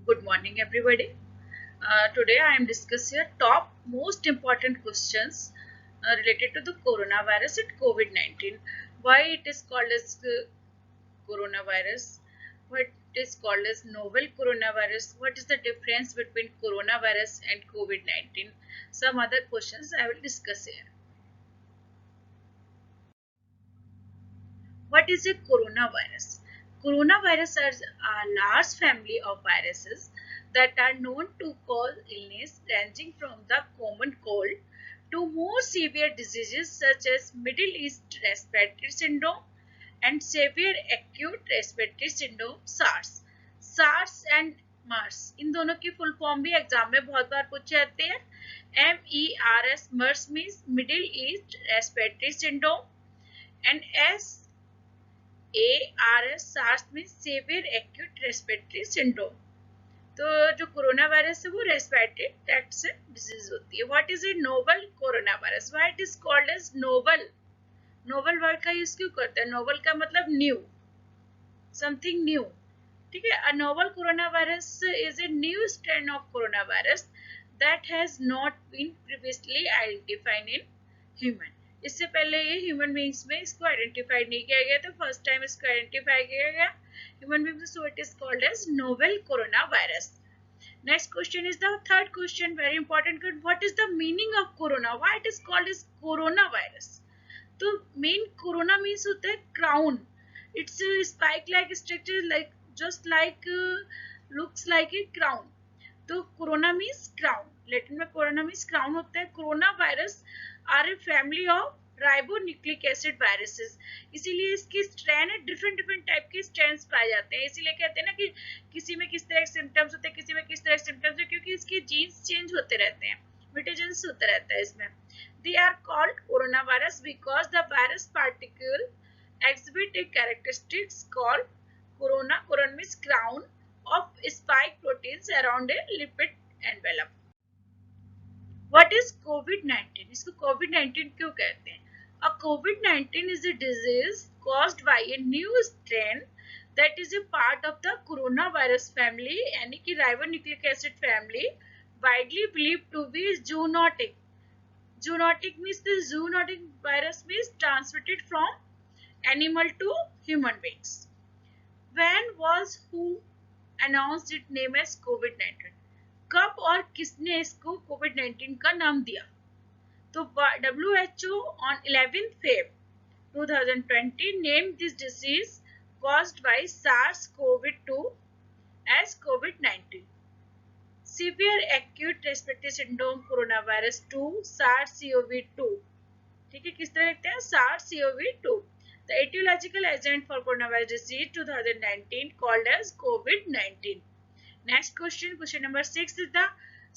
Good morning, everybody. Today I am discussing top most important questions related to the coronavirus and COVID-19. Why it is called as coronavirus? What it is called as novel coronavirus? What is the difference between coronavirus and COVID-19? Some other questions I will discuss here. What is a coronavirus? Coronavirus are a large family of viruses that are known to cause illness ranging from the common cold to more severe diseases such as Middle East Respiratory Syndrome and severe acute respiratory syndrome SARS. SARS and मर्स इन दोनों की full form भी exam में बहुत बार पूछे जाते हैं. MERS MERS means middle east respiratory syndrome and ARS SARS means severe acute respiratory syndrome. तो जो कोरोना वायरस है वो रेस्पिरेटरी ट्रैक्ट से डिजीज होती है. What is a novel corona virus? Why it is called as novel? Novel word का use क्यों करते हैं? नोवल का मतलब न्यू, समथिंग न्यू. ठीक है. A novel corona virus is a new strain of corona virus that has not been previously identified in human. इससे पहले ये ह्यूमन बींग्स में इसको आइडेंटिफाइड नहीं किया गया था. फर्स्ट टाइम इसको आइडेंटिफाई किया गया human beings. So it is called as novel corona virus. Next question is the third question, very important. What is the meaning of corona? Why it is called as corona virus? तो main corona means होता है crown. It's spike like structure, like just like looks like a crown. तो corona means crown. Latin में corona means crown होता है. Corona virus are a family of ribonucleic acid viruses. इसीलिए इसके strain है, different different type के strains पाए जाते हैं. इसीलिए कहते हैं ना कि किसी में किस तरह के सिम्टम्स होते हैं, किसी में किस तरह के सिम्टम्स होते हैं, क्योंकि इसके जीन्स चेंज होते रहते हैं, म्यूटेशंस होता रहता है इसमें. They are called coronavirus because the virus particle exhibit a characteristics called corona. Corona means crown of spike proteins around a lipid envelope. What is COVID-19? इसको COVID-19 क्यों कहते हैं? A COVID-19 is a disease caused by a new strain that is a part of the coronavirus family, यानी कि ribonucleic acid family, widely believed to be zoonotic. Zoonotic means the zoonotic virus means transmitted from animal to human beings. When was who announced its name as COVID-19? कब और किसने इसको COVID-19 का नाम दिया? तो WHO on 11th Feb 2020 named this disease caused by SARS-CoV-2 as COVID-19. Severe acute respiratory syndrome coronavirus 2 SARS-CoV-2. ठीक है, किस तरह लिखते हैं? SARS-CoV-2. The etiological agent for coronavirus disease 2019 called as COVID-19. Next question, question number 6 is the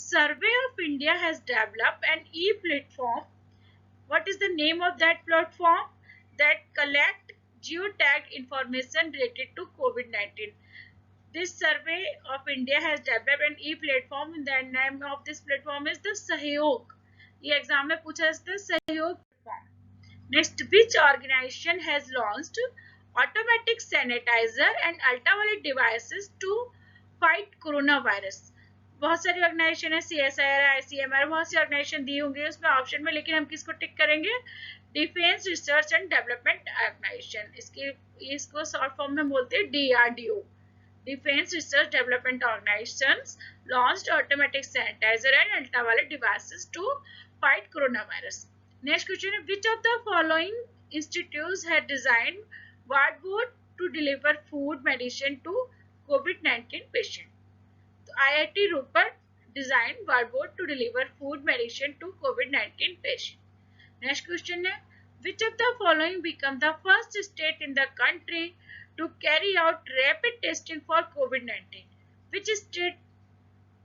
Survey of India has developed an e-platform. What is the name of that platform? That collect geotagged information related to COVID-19. This Survey of India has developed an e-platform. The name of this platform is the Sahyog. ये exam में पूछा है सहयोग platform. Next, which organization has launched automatic sanitizer and ultraviolet devices to fight corona virus? बहुत सारी organisation है, CSIR, ICMR, बहुत सी organisation दी होंगी उसमें ऑप्शन में, लेकिन हम किसको टिक करेंगे? Defence research and development organisation. इसको शॉर्ट फॉर्म में बोलते हैं DRDO. Defence research development organisation launched automatic sanitiser and ultraviolet devices to fight corona virus. Next question है, which of the following institutes have designed wardboard to deliver food medicine to COVID-19 patient. तो IIT Roper designed wardboard to deliver food medicine to COVID-19 patient. Next question है, which of the following become the first state in the country to carry out rapid testing for COVID-19? Which state?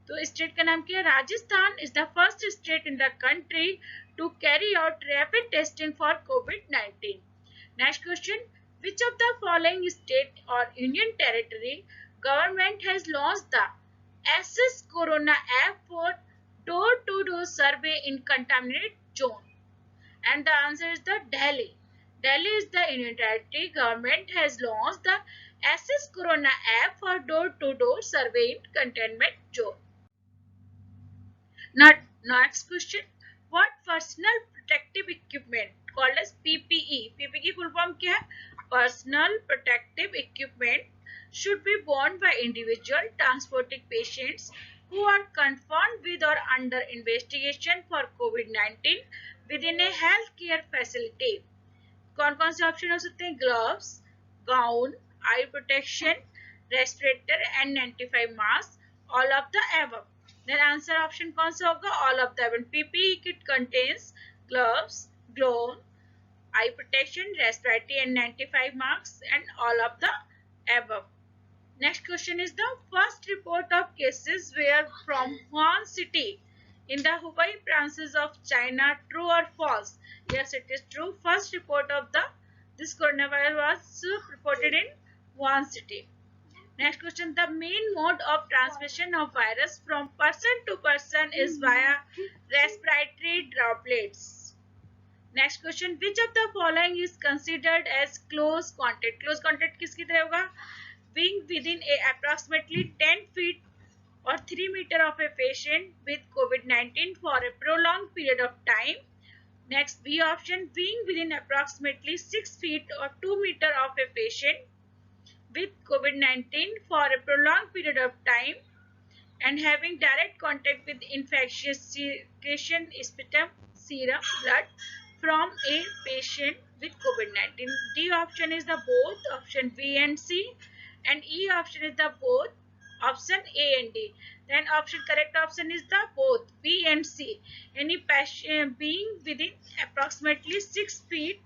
तो state का नाम क्या है? Rajasthan is the first state in the country to carry out rapid testing for COVID-19. Next question, which of the following state or union territory government has launched the SS Corona app for door-to-door survey in contaminated zone? And the answer is the Delhi. Delhi is the Union Territory. Government has launched the SS Corona app for door-to-door survey in containment zone. Now, next question. What personal protective equipment called as PPE? PPE की full form क्या है? Personal protective equipment should be worn by individual transporting patients who are confirmed with or under investigation for COVID-19 within a healthcare facility. कौन कौन से option हो सकते हैं? Gloves, gown, eye protection, respirator and 95 mask, all of the above. Then answer option कौन सा होगा? All of the above. PPE kit contains gloves, gown, eye protection, respiratory and 95 marks and all of the above. Next question is the first report of cases were from Wuhan city in the Hubei provinces of China. True or false? Yes, it is true. First report of this coronavirus was reported in Wuhan city. Next question. The main mode of transmission of virus from person to person is via respiratory droplets. Next question. Which of the following is considered as close contact? Close contact किसकी तरह होगा? Being within approximately 10 feet or 3 meters of a patient with COVID-19 for a prolonged period of time. Next, B option. Being within approximately 6 feet or 2 meters of a patient with COVID-19 for a prolonged period of time and having direct contact with infectious secretion, sputum, serum, blood from a patient with COVID-19. D option is the both, option B and C, and E option is the both, option A and D. Then correct option is the both, B and C. Any patient being within approximately 6 feet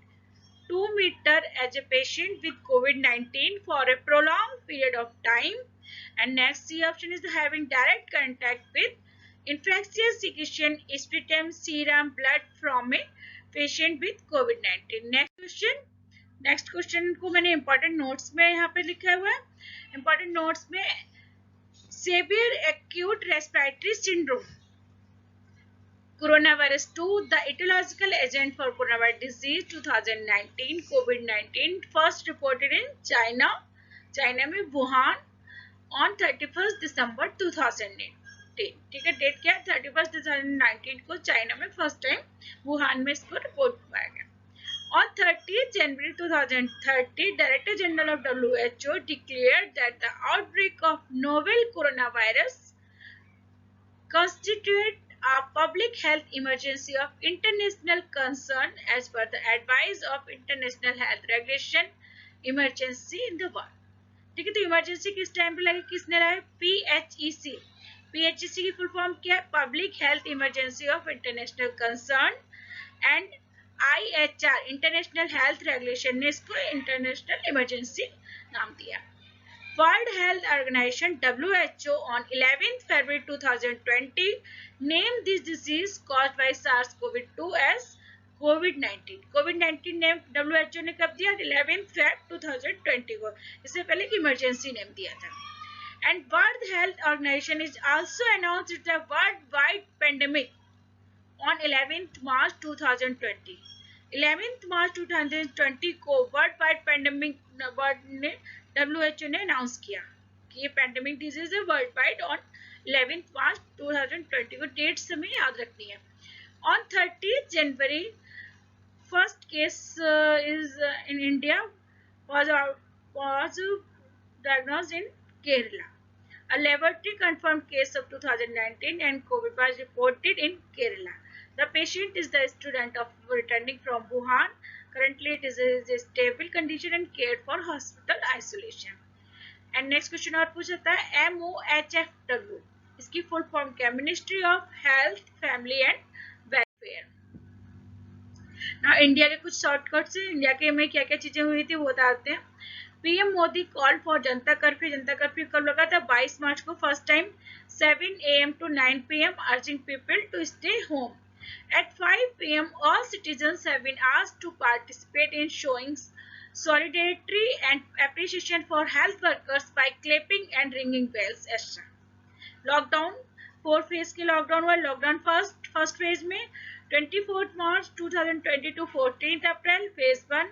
2 meters as a patient with COVID-19 for a prolonged period of time. And next C option is having direct contact with infectious secretion, sputum, serum, blood from a patient with covid. Next question को मैंने important notes में यहाँ पे लिखा हुआ है. Important notes में severe acute respiratory syndrome corona virus 2 the etiological agent for corona virus disease 2019 कोविड-19 फर्स्ट रिपोर्टेड इन चाइना में वुहान ऑन 31 दिसंबर 2008. ठीक है, डेट क्या है? 31 2019 को चाइना में फर्स्ट टाइम वुहान में इसको रिपोर्ट किया गया. On 30 January 2030, Director General of WHO declared that the outbreak of novel coronavirus constituted a public health emergency of international concern as per the advice of International Health Regulation emergency in the world. ठीक है, तो emergency किस time पे लगी? किसने लाया? PHEC. PHEC की full form क्या है? Public health emergency of international concern. And IHR international health regulation ने इसको इंटरनेशनल इमरजेंसी नाम दिया. World health organization WHO on 11th February 2020 named this disease caused by SARS-CoV-2 as COVID-19. COVID-19 name WHO ने कब दिया? 11th Feb 2020 को. इससे पहले इमरजेंसी नेम दिया था. And World Health Organization is also announced it's a worldwide pandemic on 11th March 2020. 11th March 2020 को worldwide pandemic ने WHO ने अनाउंस किया कि ये पैंडेमिक डिजीज है वर्ल्डवाइड ऑन 11th March 2020 को. डेट्स हमें याद रखनी है. On 30th January, first case is in India was diagnosed in Kerala. A laboratory confirmed case of 2019 and COVID was reported in Kerala. The patient is the student of returning from Wuhan. Currently, it is a stable condition and cared for hospital isolation. And next question और पूछता है MOHFW. इसकी full form क्या? Ministry of Health, Family and Welfare. Now, India के कुछ shortcut से India के में क्या क्या चीजें हुई थी वो बताते हैं. PM Modi call for Janata curfew. Janata curfew कब लगा था? 22 मार्च को first time 7 AM to 9 PM urging people to stay home. At 5 PM all citizens have been asked to participate in showing solidarity and appreciation for health workers by clapping and ringing bells etc. Lockdown 4 phase के lockdown हुआ. Lockdown first phase में 24 March 2020 to 14th April, phase 1.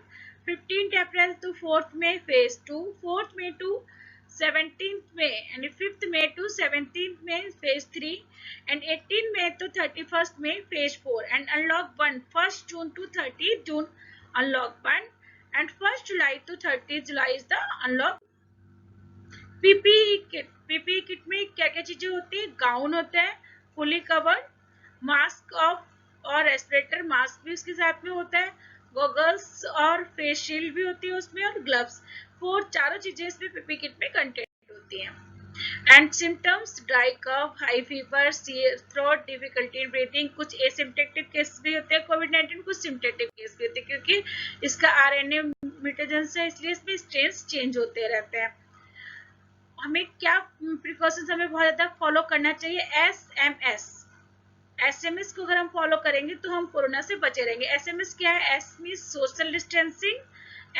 15th April to 4th May, phase 2. 4th May to 17th May and 5th May to 17th May, phase 3. And 18th May to 31st May, phase 4. And unlock 1, 1st June to 30th June, unlock 1. And 1st July to 30th July is the unlock. PPE kit में क्या क्या चीजें होती है? Gown होता है fully covered, mask of और respirator mask भी उसके साथ में होता है, गॉगल्स और फेस शील्ड भी होती है उसमें, और ग्लव्स, चारों चीजें इसमें पीपीई किट में कंटेंट होती हैं. And symptoms, dry cough, high fever, throat, difficulty in breathing. कुछ एसिम्प्टोमेटिक केस भी होते हैं कोविड-19, कुछ सिम्प्टोमेटिक केस भी होते हैं क्योंकि इसका आरएनए म्यूटेशंस है, इसलिए इसमें स्ट्रेन्स चेंज होते रहते हैं. हमें क्या प्रिकॉशंस हमें बहुत ज्यादा फॉलो करना चाहिए? एसएमएस को अगर हम फॉलो करेंगे तो हम कोरोना से बचे रहेंगे. एसएमएस क्या है? S means social distancing,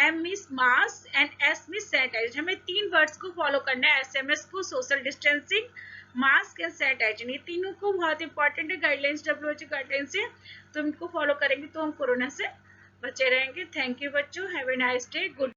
M means mask and S means sanitization. हमें 3 वर्ड्स को फॉलो करना है. एसएमएस को, social distancing, mask and sanitization, ये तीनों को बहुत इंपॉर्टेंट है गाइडलाइंस, WHO गाइडलाइंस है, तो इनको फॉलो करेंगे तो हम कोरोना से बचे रहेंगे. थैंक यू बच्चों. Have a nice day. Good